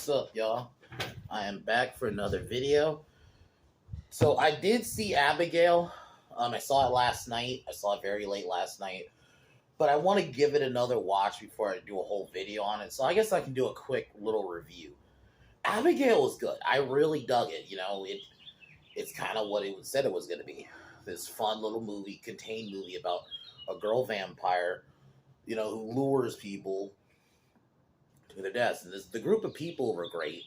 What's up, y'all? I am back for another video. So I did see Abigail. I saw it last night. I saw it very late last night. But I want to give it another watch before I do a whole video on it. So I guess I can do a quick little review. Abigail was good. I really dug it. It's kind of what it said it was going to be. This fun little movie, contained movie about a girl vampire, who lures people to their deaths. And the group of people were great.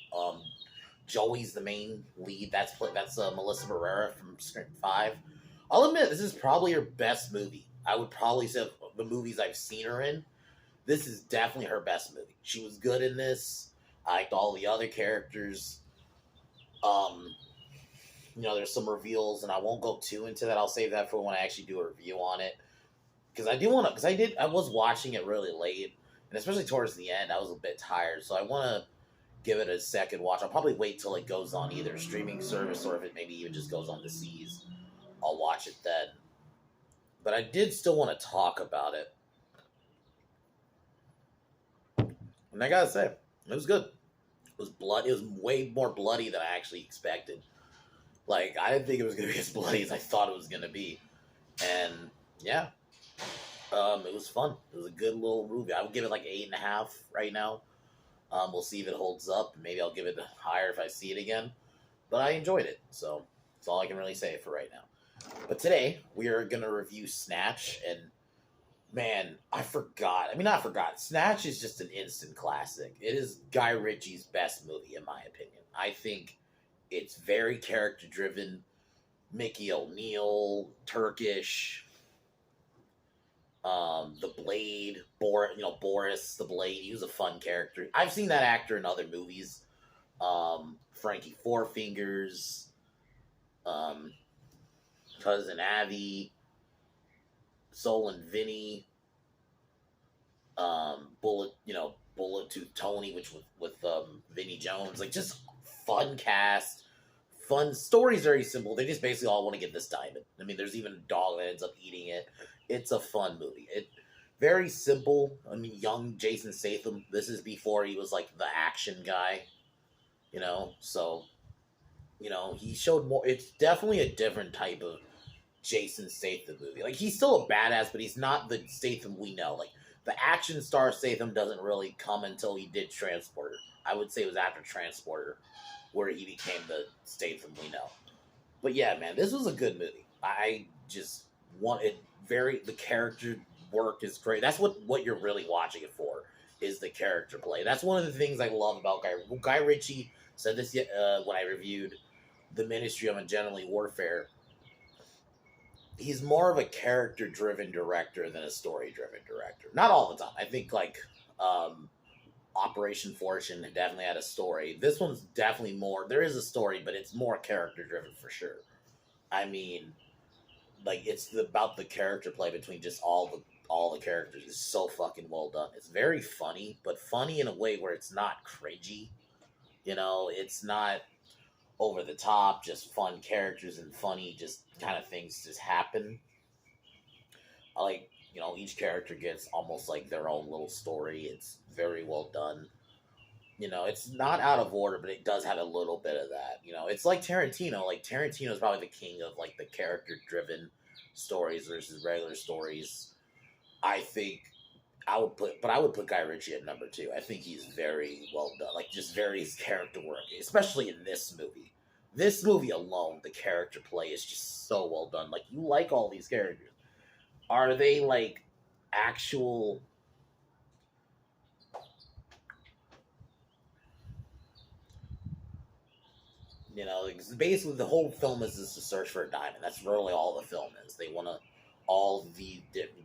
Joey's the main lead. That's Melissa Barrera from Scream 5. I'll admit, this is probably her best movie. I would probably say of the movies I've seen her in, this is definitely her best movie. She was good in this. I liked all the other characters. There's some reveals, and I won't go too into that. I'll save that for when I actually do a review on it. Because I was watching it really late, and especially towards the end, I was a bit tired, so I want to give it a second watch. I'll probably wait till it goes on either streaming service or if it maybe even just goes on the seas. I'll watch it then. But I did still want to talk about it. And I gotta say, it was good. It was way more bloody than I actually expected. Like, I didn't think it was going to be as bloody as I thought it was going to be. And, yeah. It was fun. It was a good little movie. I would give it like 8.5 right now. We'll see if it holds up. Maybe I'll give it higher if I see it again. But I enjoyed it. So, that's all I can really say for right now. But today, we are going to review Snatch. And, man, I forgot. Not forgot. Snatch is just an instant classic. It is Guy Ritchie's best movie, in my opinion. I think it's very character-driven. Mickey O'Neill, Turkish, the Blade, Boris the Blade. He was a fun character. I've seen that actor in other movies. Frankie Four Fingers, Cousin Abby, Soul and Vinny, Bullet Tooth Tony, which with Vinny Jones. Like, just fun cast, fun stories, very simple. They just basically all want to get this diamond. There's even a dog that ends up eating it. It's a fun movie. Very simple. Young Jason Statham. This is before he was like the action guy, So, he showed more. It's definitely a different type of Jason Statham movie. Like, he's still a badass, but he's not the Statham we know. Like, the action star Statham doesn't really come until he did Transporter. I would say it was after Transporter where he became the Statham we know. But yeah, man, this was a good movie. I just wanted the character work is great. That's what you're really watching it for, is the character play. That's one of the things I love about Guy Ritchie. Said this when I reviewed The Ministry of Ungenitally Warfare. He's more of a character-driven director than a story-driven director. Not all the time. I think, Operation Fortune definitely had a story. This one's definitely more. There is a story, but it's more character-driven for sure. It's about the character play between just all the characters is so fucking well done. It's very funny, but funny in a way where it's not cringy. It's not over the top, just fun characters and funny just kind of things just happen. Each character gets almost like their own little story. It's very well done. It's not out of order, but it does have a little bit of that. It's like Tarantino. Like, Tarantino is probably the king of like the character-driven stories versus regular stories. I would put Guy Ritchie at number 2. I think he's very well done. Like, just very character work, especially in this movie. This movie alone, the character play is just so well done. Like, you like all these characters. Are they like actual? Basically the whole film is just a search for a diamond. That's really all the film is. They want to. All the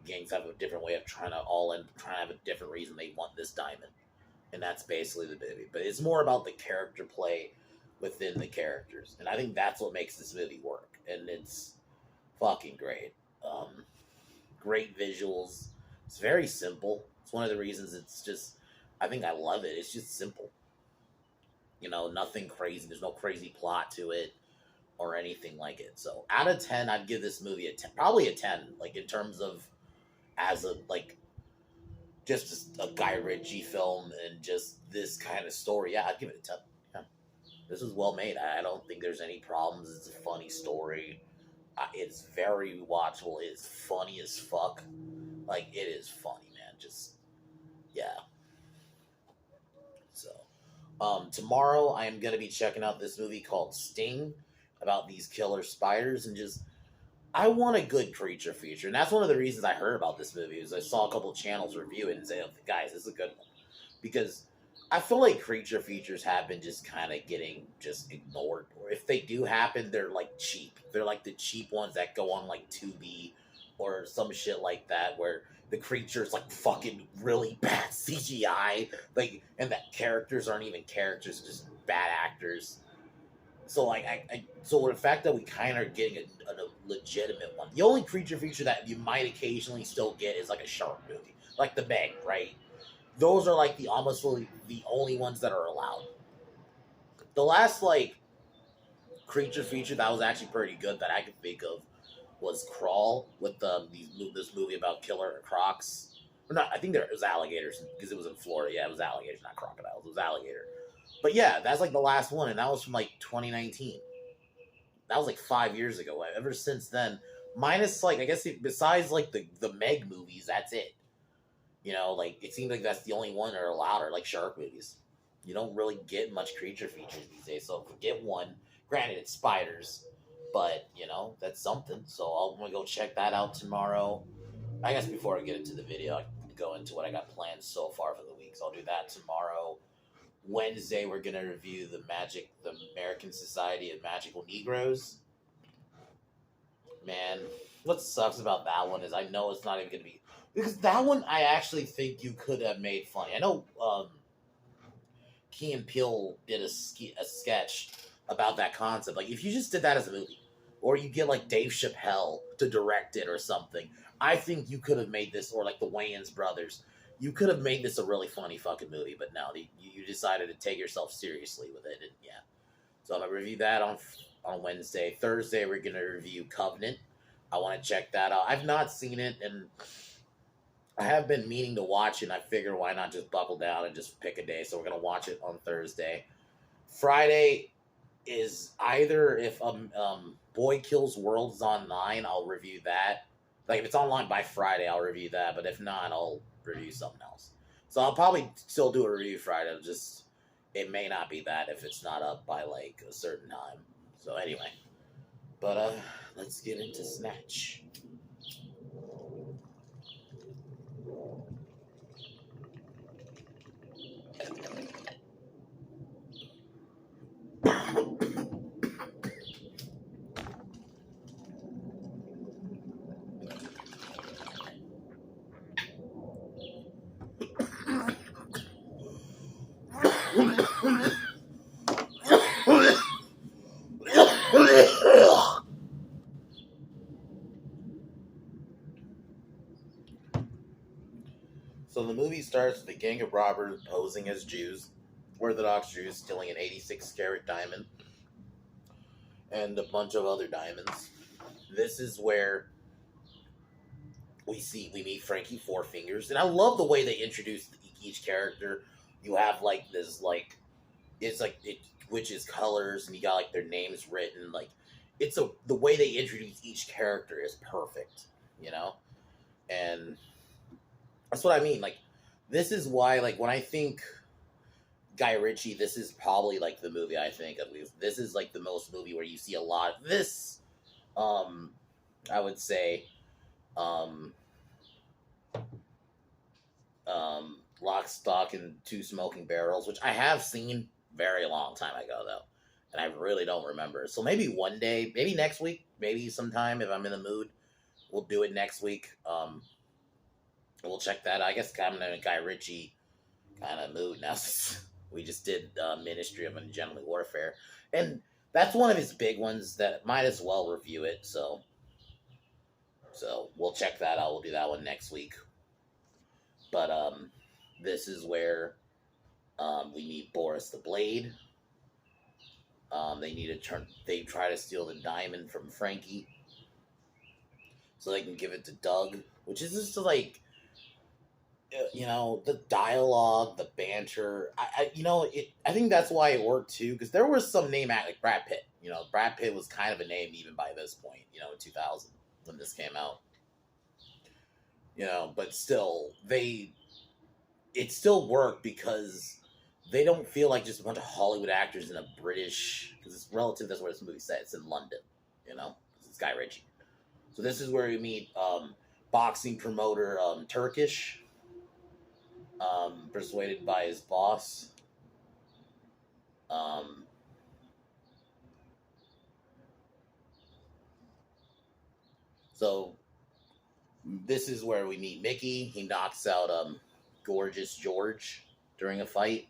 gangs have a different way of trying to have a different reason they want this diamond, and that's basically the movie. But it's more about the character play within the characters, and I think that's what makes this movie work. And it's fucking great. Great visuals. It's very simple. It's one of the reasons I think I love it. It's just simple. Nothing crazy. There's no crazy plot to it or anything like it. So out of 10, I'd give this movie a 10, probably a 10, like in terms of as a just a Guy Ritchie film and just this kind of story, yeah, I'd give it a 10. Yeah. This is well made. I don't think there's any problems. It's a funny story. It's very watchable. It's funny as fuck. Like, it is funny, man. Just, yeah. So, tomorrow I am going to be checking out this movie called Sting about these killer spiders, and just, I want a good creature feature. And that's one of the reasons I heard about this movie, is I saw a couple of channels review it and say, guys, this is a good one. Because I feel like creature features have been just kind of getting just ignored. Or if they do happen, they're like cheap. They're like the cheap ones that go on like Tubi or some shit like that, where the creature's like fucking really bad CGI. Like, and that characters aren't even characters, just bad actors. So like so the fact that we kind of are getting a legitimate one. The only creature feature that you might occasionally still get is like a shark movie, like The Meg, right? Those are like the almost the only ones that are allowed. The last like creature feature that was actually pretty good that I could think of was Crawl, with this movie about killer crocs. Or not, I think it was alligators because it was in Florida. Yeah, it was alligators, not crocodiles. It was alligator. But yeah, that's like the last one, and that was from like 2019. That was like 5 years ago. Ever since then, minus like, I guess besides like the Meg movies, that's it. You know, like, it seems like that's the only one that are allowed, are like shark movies. You don't really get much creature features these days. So if we get one, granted it's spiders, but you know, that's something. So I'm gonna go check that out tomorrow. I guess before I get into the video, I can go into what I got planned so far for the week. So I'll do that tomorrow. Wednesday, we're gonna review the American Society of Magical Negroes. Man, what sucks about that one is I know it's not even gonna be, because that one I actually think you could have made funny. I know Key and Peele did a sketch about that concept. Like, if you just did that as a movie, or you get like Dave Chappelle to direct it or something, I think you could have made this, or like the Wayans brothers. You could have made this a really funny fucking movie, but no, you decided to take yourself seriously with it, and yeah. So I'm gonna review that on Wednesday. Thursday, we're gonna review Covenant. I want to check that out. I've not seen it, and I have been meaning to watch it, and I figured why not just buckle down and just pick a day. So we're gonna watch it on Thursday. Friday is either if Boy Kills World is online, I'll review that. Like, if it's online by Friday, I'll review that. But if not, I'll review something else. So I'll probably still do a review Friday. It may not be that if it's not up by like a certain time. So anyway, but let's get into Snatch. So the movie starts with a gang of robbers posing as Jews, Orthodox Jews, stealing an 86-carat diamond and a bunch of other diamonds. This is where we meet Frankie Four Fingers, and I love the way they introduce each character. You have like this, like, it's like it witches colors, and you got like their names written. Like, the way they introduce each character is perfect, you know, and that's what I mean. Like, this is why, like, when I think Guy Ritchie, this is probably like the movie I think of. This is like the most movie where you see a lot of this. I would say, Lock, Stock, and Two Smoking Barrels, which I have seen very long time ago though, and I really don't remember. So maybe one day, maybe next week, maybe sometime if I'm in the mood, we'll do it next week. We'll check that out. I guess I'm in a Guy Ritchie kind of mood now. We just did Ministry of Ungentle Warfare, and that's one of his big ones that might as well review it. So we'll check that out. We'll do that one next week. But this is where we meet Boris the Blade. They try to steal the diamond from Frankie so they can give it to Doug, which is just like, the dialogue, the banter. I think that's why it worked too, because there was some name act like Brad Pitt. Brad Pitt was kind of a name even by this point. In 2000 when this came out. But still, it still worked because they don't feel like just a bunch of Hollywood actors in a British, because it's relative. That's where this movie set. It's in London. It's Guy Ritchie. So this is where we meet boxing promoter Turkish, persuaded by his boss. Um, so this is where we meet Mickey. He knocks out Gorgeous George during a fight.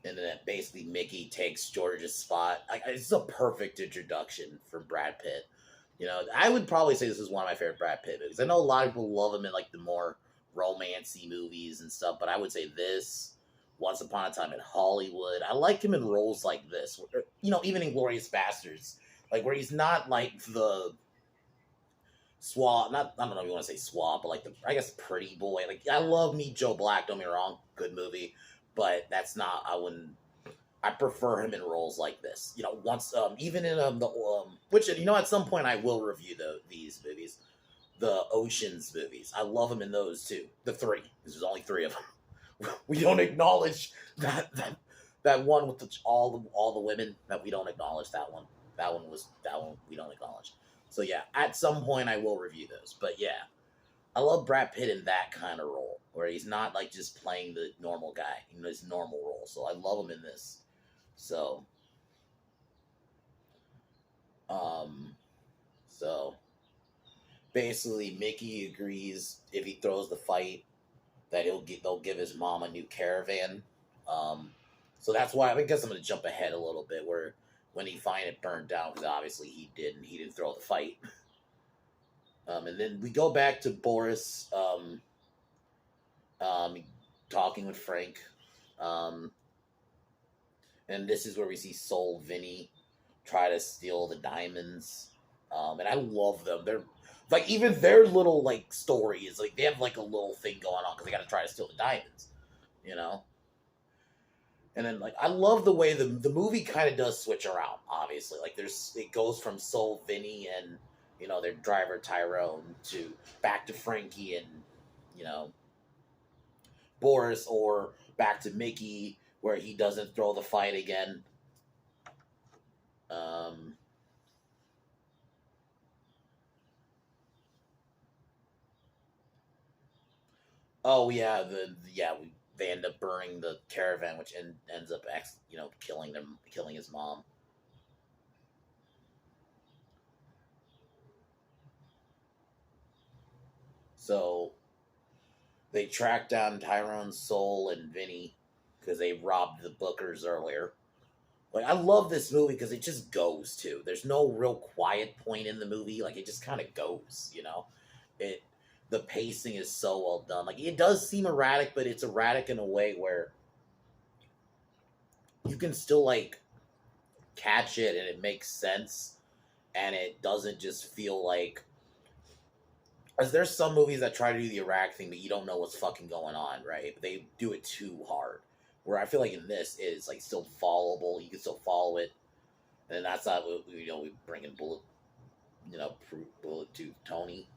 And then basically Mickey takes George's spot. It's a perfect introduction for Brad Pitt. I would probably say this is one of my favorite Brad Pitt movies. I know a lot of people love him in like the more romancy movies and stuff, but I would say this, Once Upon a Time in Hollywood. I like him in roles like this. Even in Glorious Bastards, like where he's not like the suave. Not I don't know if you want to say suave, but like I guess pretty boy. Like I love Meet Joe Black. Don't get me wrong, good movie, but that's not. I prefer him in roles like this. Once even in the which at some point I will review these movies, the Ocean's movies. I love him in those too. The three. There's only three of them. We don't acknowledge that one with all the women. That we don't acknowledge that one. That one we don't acknowledge. So yeah, at some point I will review those. But yeah, I love Brad Pitt in that kind of role where he's not like just playing the normal guy, his normal role. So I love him in this. So, so basically, Mickey agrees if he throws the fight that they'll give his mom a new caravan. So that's why I guess I'm going to jump ahead a little bit where when he find it burned down, because obviously he didn't throw the fight. And then we go back to Boris, talking with Frank. And this is where we see Soul Vinny try to steal the diamonds. And I love them. They're like, even their little like story is like they have like a little thing going on because they got to try to steal the diamonds, And then like I love the way the movie kind of does switch around. Obviously, like it goes from Soul Vinny and their driver Tyrone to back to Frankie and Boris, or back to Mickey where he doesn't throw the fight again. Oh yeah, they end up burning the caravan, which ends up killing his mom. So they track down Tyrone's Soul and Vinny because they robbed the Bookers earlier. Like I love this movie because it just goes too. There's no real quiet point in the movie. Like it just kind of goes. It the pacing is so well done. Like it does seem erratic, but it's erratic in a way where you can still like catch it and it makes sense, and it doesn't just feel like. As there's some movies that try to do the erratic thing, but you don't know what's fucking going on, right? They do it too hard. Where I feel like in this is like still followable. You can still follow it, and that's not what we bring in Bullet to Tony.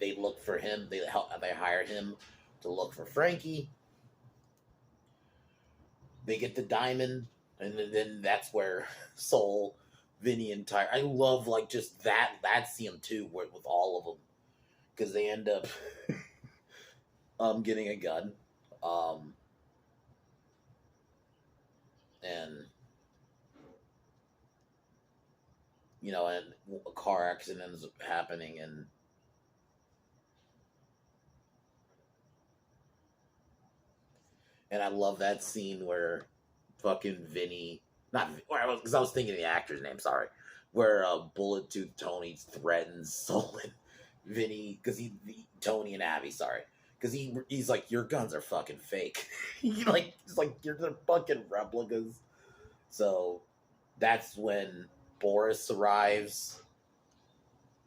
They look for him. They hire him to look for Frankie. They get the diamond, and then that's where Soul, Vinny, and Ty. I love like just that scene too, with all of them, because they end up getting a gun, and and a car accident ends up happening, and I love that scene where fucking Vinny, not because I was thinking the actor's name. Sorry, where Bullet Tooth Tony threatens Soul and Vinny because Tony and Abby. Sorry, because he's like, your guns are fucking fake. He's like they're fucking replicas. So that's when Boris arrives,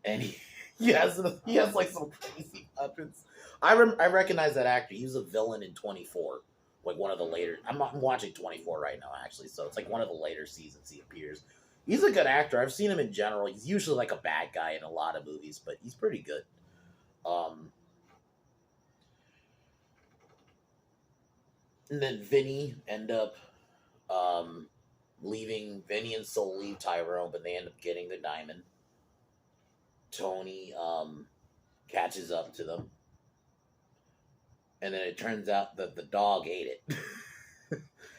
and He has like some crazy weapons. I recognize that actor. He was a villain in 24, like one of the later. I'm watching 24 right now actually, so it's like one of the later seasons he appears. He's a good actor. I've seen him in general. He's usually like a bad guy in a lot of movies, but he's pretty good. Um, and then Vinny end up um, leaving. Vinny and Soul leave Tyrone, but they end up getting the diamond. Tony catches up to them, and then it turns out that the dog ate it.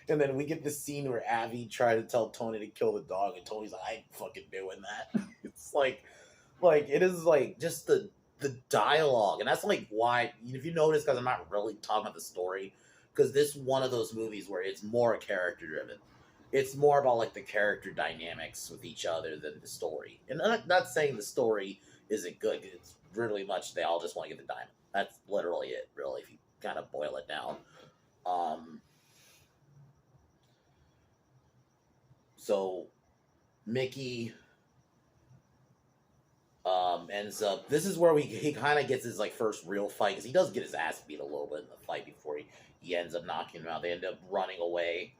And then we get this scene where Abby tried to tell Tony to kill the dog, and Tony's like, "I ain't fucking doing that." It's like it is like just the dialogue, and that's like why if you notice, because I'm not really talking about the story, because this is one of those movies where it's more character driven. It's more about like the character dynamics with each other than the story. And I'm not saying the story isn't good. It's really much they all just want to get the diamond. That's literally it, really, if you kind of boil it down. Um, so Mickey ends up. This is where he kind of gets his like first real fight, because he does get his ass beat a little bit in the fight before he ends up knocking him out. They end up running away,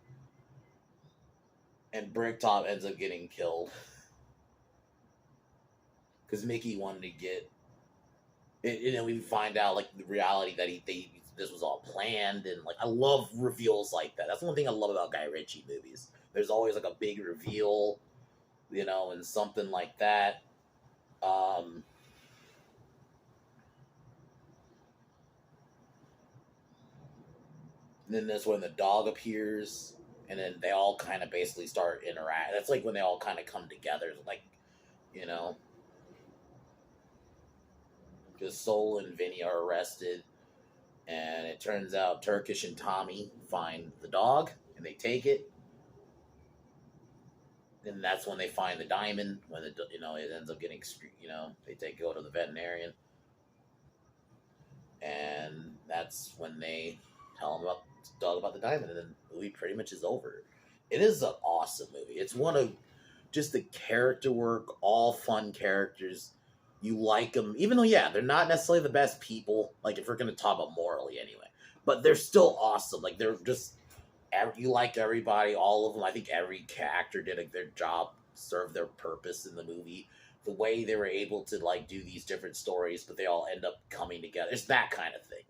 and Bricktop ends up getting killed because Mickey wanted to get. We find out like the reality that this was all planned, and like I love reveals like that. That's one thing I love about Guy Ritchie movies. There's always like a big reveal, and something like that. Then that's when the dog appears, and then they all kind of basically start interacting. That's like when they all kind of come together, like, you know, because Soul and Vinny are arrested, and it turns out Turkish and Tommy find the dog, and they take it. And that's when they find the diamond. When it ends up getting, they go to the veterinarian, and that's when they tell him about the dog about the diamond, and then the movie pretty much is over. It is an awesome movie. It's one of just the character work, all fun characters. You like them, even though they're not necessarily the best people. Like if we're gonna talk about morally anyway, but they're still awesome. Like they're just you like everybody, all of them. I think every actor did their job, served their purpose in the movie. The way they were able to like do these different stories, but they all end up coming together. It's that kind of thing,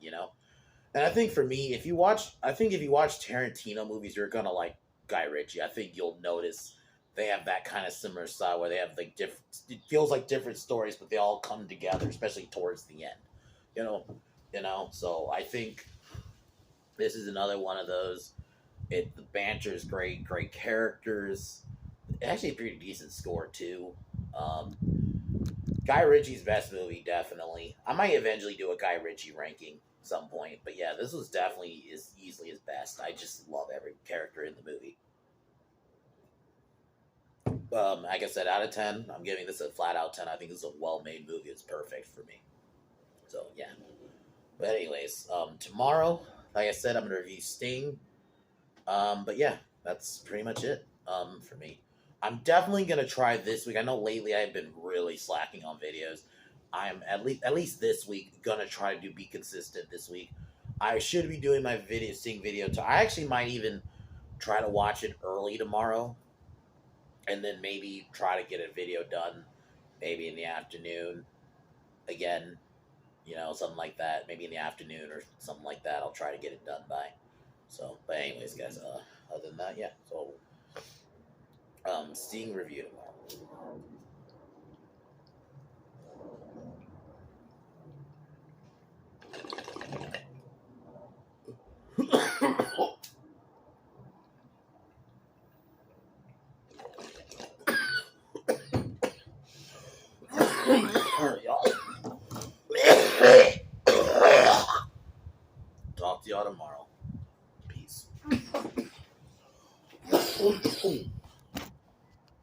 And I think for me, if you watch Tarantino movies, you're gonna like Guy Ritchie. I think you'll notice they have that kind of similar style where they have like different. It feels like different stories, but they all come together, especially towards the end. So I think this is another one of those. The banter is great characters. Actually, a pretty decent score too. Guy Ritchie's best movie, definitely. I might eventually do a Guy Ritchie ranking at some point, but yeah, this was definitely easily his best. I just love every character in the movie. Like I said, out of 10, I'm giving this a flat out 10. I think this is a well-made movie. It's perfect for me. So yeah. But anyways, tomorrow, like I said, I'm gonna review Sting. But yeah, that's pretty much it for me. I'm definitely gonna try this week. I know lately I've been really slacking on videos. I am at least this week gonna try to be consistent this week. I should be doing my Sting video. I actually might even try to watch it early tomorrow, and then maybe try to get a video done maybe in the afternoon. Again, something like that. Maybe in the afternoon or something like that. I'll try to get it done by. So, but anyways, guys, other than that, yeah. So, Sting review tomorrow. Talk to y'all tomorrow. Peace.